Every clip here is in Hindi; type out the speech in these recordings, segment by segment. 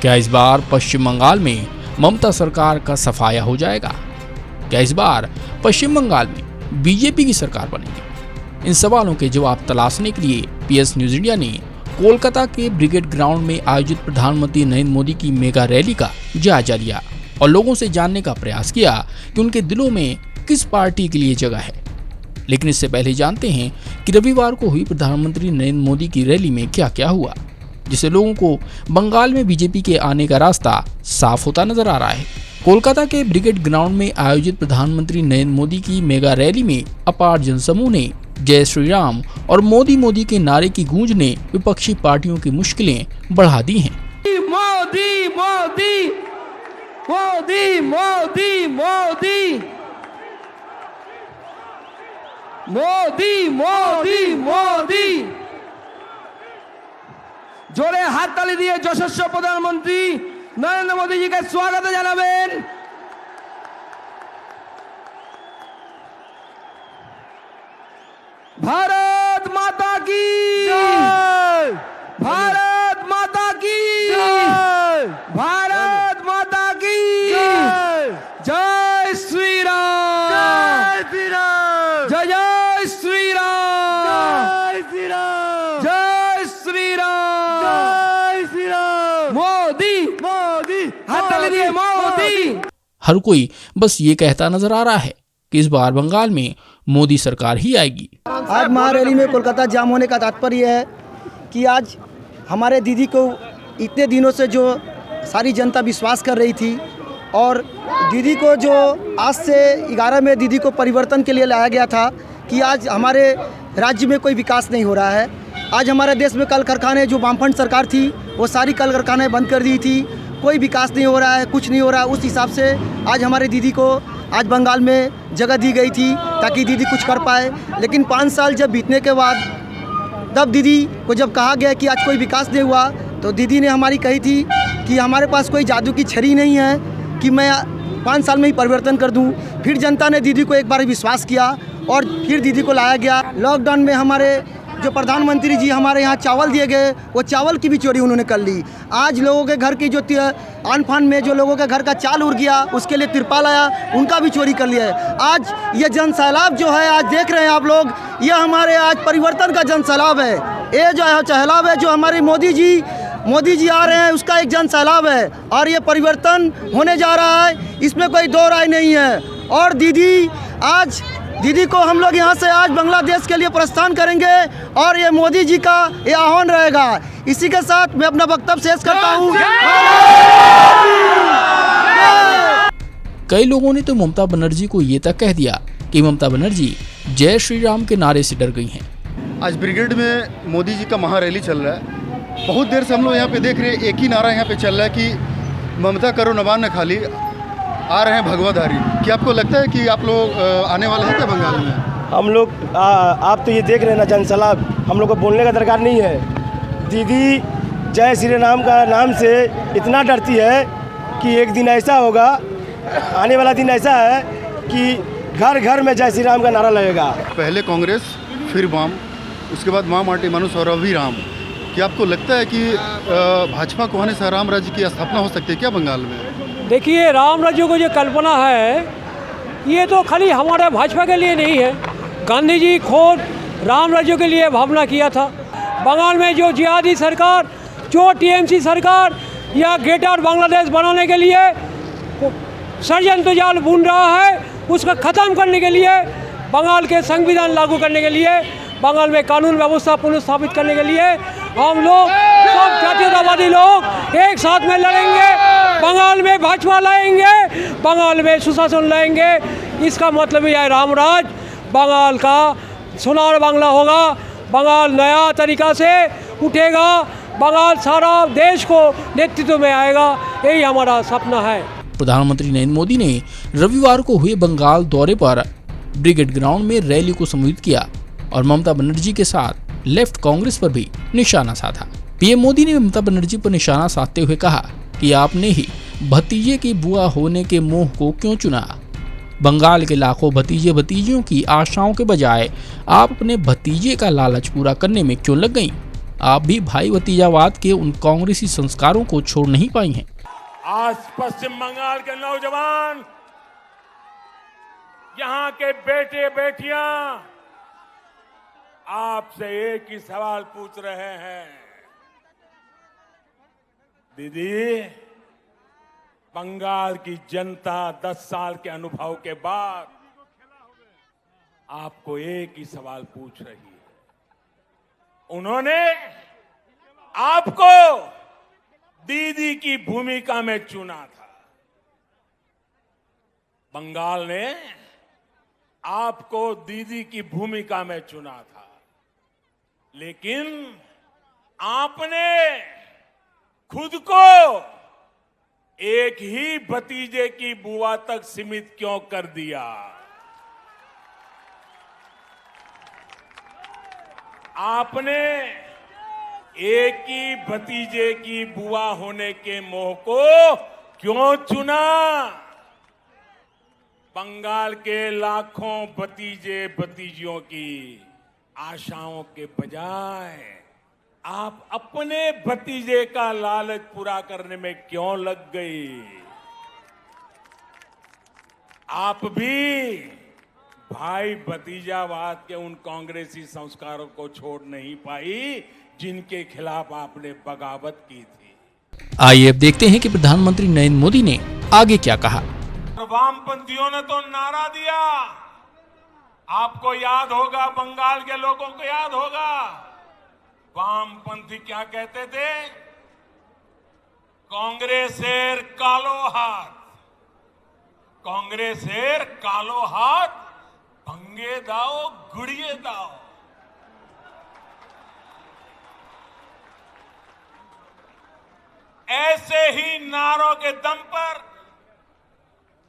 क्या इस बार पश्चिम बंगाल में ममता सरकार का सफाया हो जाएगा? क्या इस बार पश्चिम बंगाल में बीजेपी की सरकार बनेगी? इन सवालों के जवाब तलाशने के लिए पीएस न्यूज इंडिया ने कोलकाता के ब्रिगेड ग्राउंड में आयोजित प्रधानमंत्री नरेंद्र मोदी की मेगा रैली का जायजा लिया और लोगों से जानने का प्रयास किया कि उनके दिलों में किस पार्टी के लिए जगह है। लेकिन इससे पहले जानते हैं कि रविवार को हुई प्रधानमंत्री नरेंद्र मोदी की रैली में क्या क्या हुआ, जिससे लोगों को बंगाल में बीजेपी के आने का रास्ता साफ होता नजर आ रहा है। कोलकाता के ब्रिगेड ग्राउंड में आयोजित प्रधानमंत्री नरेंद्र मोदी की मेगा रैली में अपार जनसमूह ने जय श्री राम और मोदी मोदी के नारे की गूंज ने विपक्षी पार्टियों की मुश्किलें बढ़ा दी हैं। मोदी मोदी मोदी मोदी मोदी मोदी मोदी मोदी जोरे हाथ ताली दिए यशस्वी प्रधानमंत्री नरेंद्र मोदी जी का स्वागत জানাবেন। भारत माता की जय, भारत माता की जय, भारत माता की जय, जय श्री राम, जय श्री राम, जय श्री राम, जय श्री राम, जय श्री राम, जय श्री राम। मोदी मोदी हाथ ताली दिए मोदी। हर कोई बस ये कहता नजर आ रहा है कि इस बार बंगाल में मोदी सरकार ही आएगी। आज महारैली में कोलकाता जाम होने का तात्पर्य है कि आज हमारे दीदी को इतने दिनों से जो सारी जनता विश्वास कर रही थी और दीदी को जो आज से 11 में दीदी को परिवर्तन के लिए लाया गया था कि आज हमारे राज्य में कोई विकास नहीं हो रहा है। आज हमारे देश में कल कारखाने जो वामफ्रंट सरकार थी वो सारी कल कारखाने बंद कर दी थी, कोई विकास नहीं हो रहा है, कुछ नहीं हो रहा है। उस हिसाब से आज हमारे दीदी को आज बंगाल में जगह दी गई थी ताकि दीदी कुछ कर पाए। लेकिन 5 साल जब बीतने के बाद तब दीदी को जब कहा गया कि आज कोई विकास नहीं हुआ तो दीदी ने हमारी कही थी कि हमारे पास कोई जादू की छड़ी नहीं है कि मैं 5 साल में ही परिवर्तन कर दूं। फिर जनता ने दीदी को एक बार विश्वास किया और फिर दीदी को लाया गया। लॉकडाउन में हमारे जो प्रधानमंत्री जी हमारे यहाँ चावल दिए गए वो चावल की भी चोरी उन्होंने कर ली। आज लोगों के घर की जो आन फान में जो लोगों के घर का चाल उड़ गया उसके लिए तिरपाल आया, उनका भी चोरी कर लिया है। आज ये जन सैलाब जो है आज देख रहे हैं आप लोग, ये हमारे आज परिवर्तन का जन सैलाब है। ये जो है सैलाब है जो हमारे मोदी जी आ रहे हैं उसका एक जन सैलाब है और ये परिवर्तन होने जा रहा है, इसमें कोई दो राय नहीं है। और दीदी को हम लोग यहाँ से आज बांग्लादेश के लिए प्रस्थान करेंगे और ये मोदी जी का ये आह्वान रहेगा। इसी के साथ मैं अपना वक्तव्य शेष करता हूँ। कई लोगों ने तो ममता बनर्जी को ये तक कह दिया कि ममता बनर्जी जय श्री राम के नारे से डर गई हैं। आज ब्रिगेड में मोदी जी का महारैली चल रहा है। बहुत देर से हम लोग यहाँ पे देख रहे हैं, एक ही नारा यहाँ पे चल रहा है कि ममता करो नवान न खाली, आ रहे हैं भगवाधारी। क्या आपको लगता है कि आप लोग आने वाले हैं क्या बंगाल में? हम लोग आप तो ये देख रहे हैं ना जनसलाब, हम लोग को बोलने का दरकार नहीं है। दीदी जय श्री राम का नाम से इतना डरती है कि एक दिन ऐसा होगा, आने वाला दिन ऐसा है कि घर घर में जय श्री राम का नारा लगेगा। पहले कांग्रेस, फिर वाम, उसके बाद वाम आर्टी मानुस और अभी राम। क्या आपको लगता है कि भाजपा को आने से राम राज्य की स्थापना हो सकती है क्या बंगाल में? देखिए, राम राज्य को जो कल्पना है ये तो खाली हमारे भाजपा के लिए नहीं है। गांधी जी खुद राम राज्य के लिए भावना किया था। बंगाल में जो जिहादी सरकार, जो टीएमसी सरकार या ग्रेटर बांग्लादेश बनाने के लिए षड्यंत्र जाल बुन रहा है, उसका ख़त्म करने के लिए, बंगाल के संविधान लागू करने के लिए, बंगाल में कानून व्यवस्था पुनर्स्थापित करने के लिए हम लोग सब जातीयतावादी लोग एक साथ में लड़ेंगे। बंगाल में भाजपा लाएंगे, बंगाल में सुशासन लाएंगे। इसका मतलब यह है रामराज, बंगाल का सोनार बांग्ला होगा, बंगाल नया तरीका से उठेगा, बंगाल सारा देश को नेतृत्व में आएगा। यही हमारा सपना है। प्रधानमंत्री नरेंद्र मोदी ने रविवार को हुए बंगाल दौरे पर ब्रिगेड ग्राउंड में रैली को संबोधित किया और ममता बनर्जी के साथ लेफ्ट कांग्रेस पर भी निशाना साधा। पीएम मोदी ने ममता बनर्जी पर निशाना साधते हुए कहा कि आपने ही भतीजे की बुआ होने के मोह को क्यों चुना? बंगाल के लाखों भतीजे भतीजियों की आशाओं के बजाय आप अपने भतीजे का लालच पूरा करने में क्यों लग गईं? आप भी भाई भतीजावाद के उन कांग्रेसी संस्कारों को छोड़ नहीं पाई हैं। आज पश्चिम बंगाल के नौजवान, यहाँ के बेटे बेटियां आपसे एक ही सवाल पूछ रहे हैं, दीदी, बंगाल की जनता 10 साल के अनुभव के बाद आपको एक ही सवाल पूछ रही है। उन्होंने आपको दीदी की भूमिका में चुना था। बंगाल ने आपको दीदी की भूमिका में चुना था, लेकिन आपने खुद को एक ही भतीजे की बुआ तक सीमित क्यों कर दिया? आपने एक ही भतीजे की बुआ होने के मोह को क्यों चुना? बंगाल के लाखों भतीजे भतीजियों की आशाओं के बजाय आप अपने भतीजे का लालच पूरा करने में क्यों लग गई? आप भी भाई भतीजावाद के उन कांग्रेसी संस्कारों को छोड़ नहीं पाई जिनके खिलाफ आपने बगावत की थी। आइए अब देखते हैं कि प्रधानमंत्री नरेंद्र मोदी ने आगे क्या कहा। वामपंथियों ने तो नारा दिया, आपको याद होगा, बंगाल के लोगों को याद होगा, वामपंथी क्या कहते थे? कांग्रेसेर कालो हाथ, कांग्रेसेर कालो हाथ भंगे दाओ गुड़िए दाओ। ऐसे ही नारों के दम पर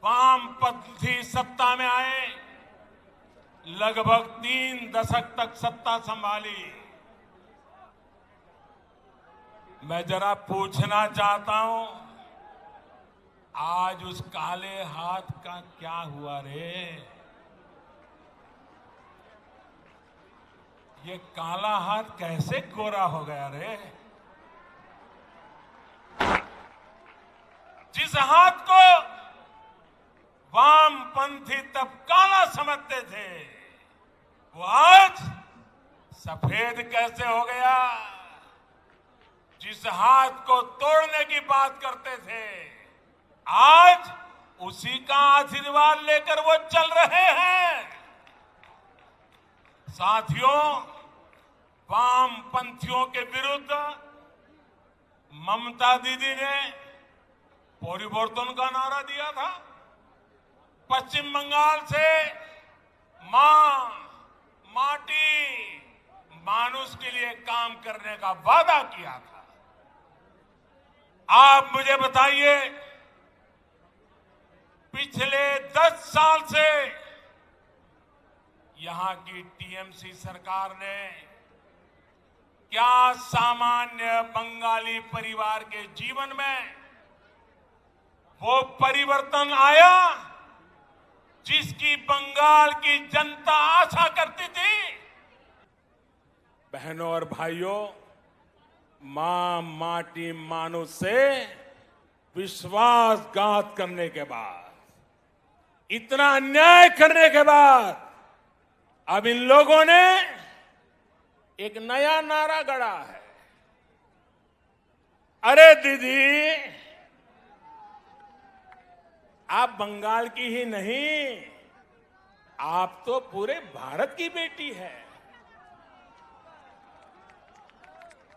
वामपंथी सत्ता में आए, लगभग 3 दशक तक सत्ता संभाली। मैं जरा पूछना चाहता हूं, आज उस काले हाथ का क्या हुआ रे? ये काला हाथ कैसे गोरा हो गया रे? जिस हाथ को वामपंथी तब काला समझते थे, वो आज सफेद कैसे हो गया? जिस हाथ को तोड़ने की बात करते थे, आज उसी का आशीर्वाद लेकर वो चल रहे हैं। साथियों, वामपंथियों के विरुद्ध ममता दीदी ने परिवर्तन का नारा दिया था। पश्चिम बंगाल से मां, माटी, मानुष के लिए काम करने का वादा किया था। आप मुझे बताइए, पिछले 10 साल से यहां की टीएमसी सरकार ने क्या सामान्य बंगाली परिवार के जीवन में वो परिवर्तन आया जिसकी बंगाल की जनता आशा करती थी? बहनों और भाइयों, मां, माटी, मानुष से विश्वासघात करने के बाद, इतना अन्याय करने के बाद, अब इन लोगों ने एक नया नारा गढ़ा है। अरे दीदी, आप बंगाल की ही नहीं, आप तो पूरे भारत की बेटी है।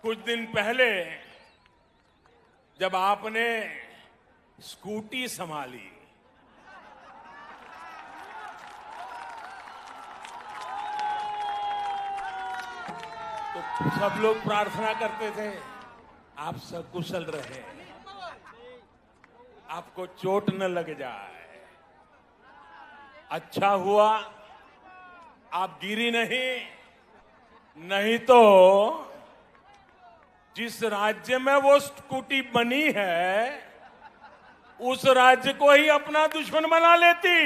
कुछ दिन पहले जब आपने स्कूटी संभाली, तो सब लोग प्रार्थना करते थे आप सकुशल रहे, आपको चोट न लग जाए। अच्छा हुआ आप गिरी नहीं तो जिस राज्य में वो स्कूटी बनी है, उस राज्य को ही अपना दुश्मन बना लेती।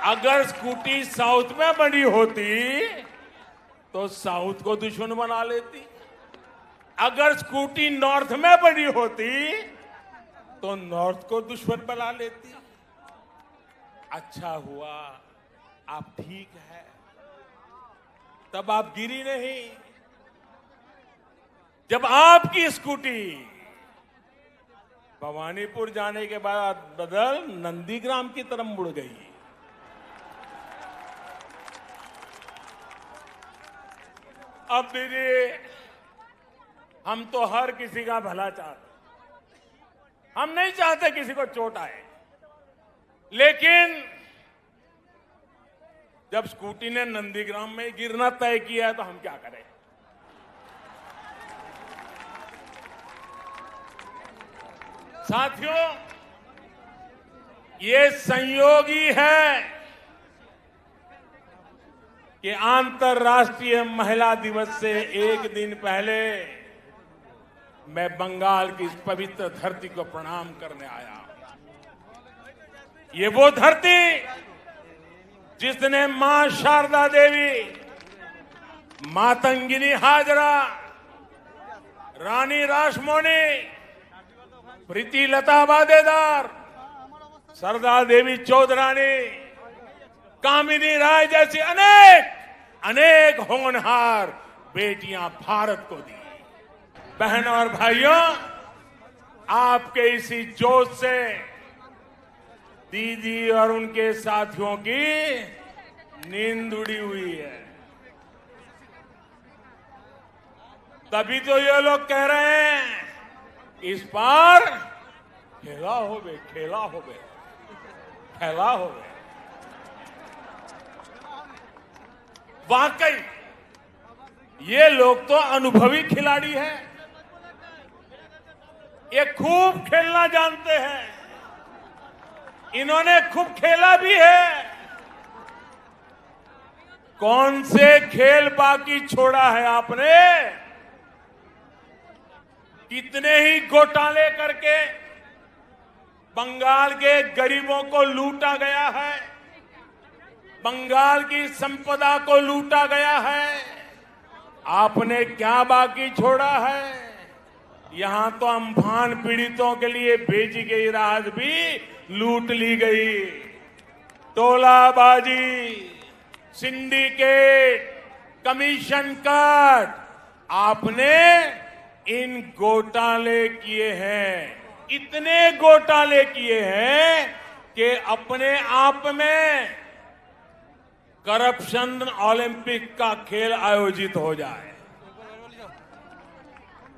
अगर स्कूटी साउथ में बनी होती तो साउथ को दुश्मन बना लेती, अगर स्कूटी नॉर्थ में बनी होती तो नॉर्थ को दुश्मन बना लेती। अच्छा हुआ आप ठीक है, तब आप गिरी नहीं। जब आपकी स्कूटी भवानीपुर जाने के बाद बदल नंदीग्राम की तरफ मुड़ गई, अब दीजिए, हम तो हर किसी का भला चाहते, हम नहीं चाहते किसी को चोट आए, लेकिन जब स्कूटी ने नंदीग्राम में गिरना तय किया है तो हम क्या करें। साथियों, ये संयोगी है कि अंतर्राष्ट्रीय महिला दिवस से एक दिन पहले मैं बंगाल की इस पवित्र धरती को प्रणाम करने आया। ये वो धरती जिसने मां शारदा देवी, मातंगिनी हाजरा, रानी रासमोनी, प्रीति लता वादेदार, सरदार देवी चौधरानी, कामिनी राय जैसी अनेक होनहार बेटियां भारत को दी। बहनों और भाइयों, आपके इसी जोश से दीदी और उनके साथियों की नींद उड़ी हुई है। तभी तो ये लोग कह रहे हैं इस बार खेला होवे, खेला होवे, खेला होवे। वाकई ये लोग तो अनुभवी खिलाड़ी हैं, ये खूब खेलना जानते हैं, इन्होंने खूब खेला भी है। कौन से खेल बाकी छोड़ा है आपने? कितने ही घोटाले करके बंगाल के गरीबों को लूटा गया है, बंगाल की संपदा को लूटा गया है। आपने क्या बाकी छोड़ा है? यहां तो अम्फान पीड़ितों के लिए भेजी गई राहत भी लूट ली गई। टोलाबाजी, सिंडिकेट, कमीशन कट, आपने इन घोटाले किए हैं, इतने घोटाले किए हैं कि अपने आप में करप्शन ओलंपिक का खेल आयोजित हो जाए।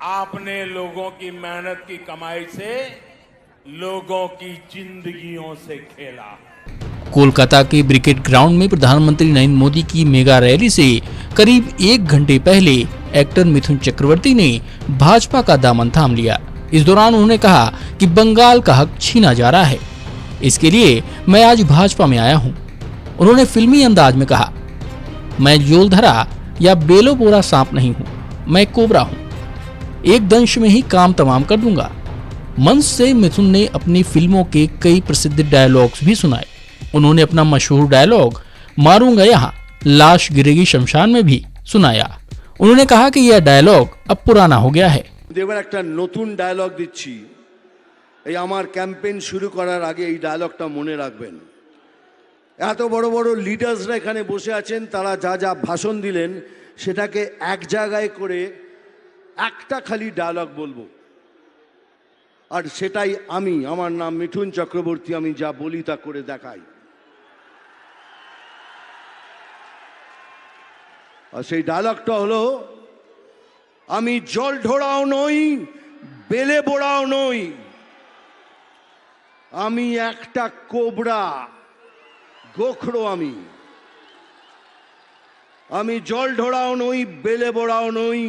आपने लोगों की मेहनत की कमाई से लोगों की जिंदगियों से खेला। कोलकाता के ब्रिगेड ग्राउंड में प्रधानमंत्री नरेंद्र मोदी की मेगा रैली से करीब 1 घंटे पहले एक्टर मिथुन चक्रवर्ती ने भाजपा का दामन थाम लिया। इस दौरान उन्होंने कहा कि बंगाल का हक छीना जा रहा है, इसके लिए मैं आज भाजपा में आया हूं। उन्होंने फिल्मी अंदाज में कहा, मैं जोलधरा या बेलोपोरा सांप नहीं हूं, मैं कोबरा हूं, एक दंश में ही काम तमाम कर दूंगा। मंच से मिथुन ने अपनी फिल्मों के कई प्रसिद्ध डायलॉग्स भी सुनाए। उन्होंने अपना मशहूर डायलॉग मारूंगा यहाँ, लाश गिरेगी शमशान में भी सुनाया। उन्होंने कहा कि यह डायलॉग अब पुराना हो गया है। এবার একটা নতুন ডায়লগ দিচ্ছি, এই আমার ক্যাম্পেইন শুরু করার আগে এই ডায়লগটা মনে রাখবেন। এত বড় বড় লিডার্সরা এখানে বসে আছেন, তারা যা যা ভাষণ দিলেন সেটাকে এক জায়গায় করে একটা খালি ডায়লগ বলবো, আর সেটাই আমি। আমার নাম মিঠুন চক্রবর্তী, আমি যা বলি তা করে দেখাই। আর সেই ডায়লগটা হলো, আমি জল ঢোড়াও নই, বেলে বোড়াও নই, আমি একটা কোবরা, গোখরো আমি। আমি জল ঢোড়াও নই, বেলে বোড়াও নই,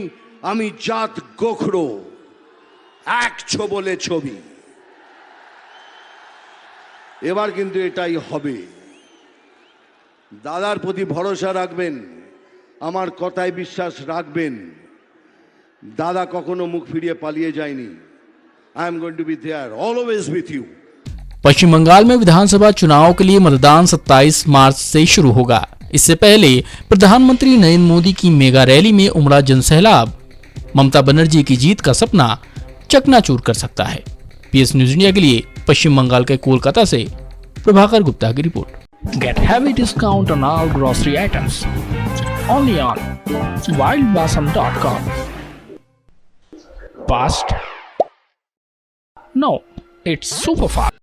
আমি জাত গোখরো, এক ছোবলে ছবি। এবার কিন্তু এটাই হবে। দাদার প্রতি ভরসা রাখবেন, আমার কথায় বিশ্বাস রাখবেন। দাদা কখনো মুখ ফিরিয়ে পালিয়ে যায়নি। I am going to be there always with you. पश्चिम बंगाल में विधानसभा चुनाव के लिए मतदान 27 मार्च से शुरू होगा। इससे पहले प्रधानमंत्री नरेंद्र मोदी की मेगा रैली में उमड़ा जनसैलाब ममता बनर्जी की जीत का सपना चकनाचूर कर सकता है। पीएस न्यूज इंडिया के लिए पश्चिम बंगाल के कोलकाता से प्रभाकर गुप्ता की report. Get heavy discount on all grocery items only on wildblossom.com. Fast? No, it's super fast.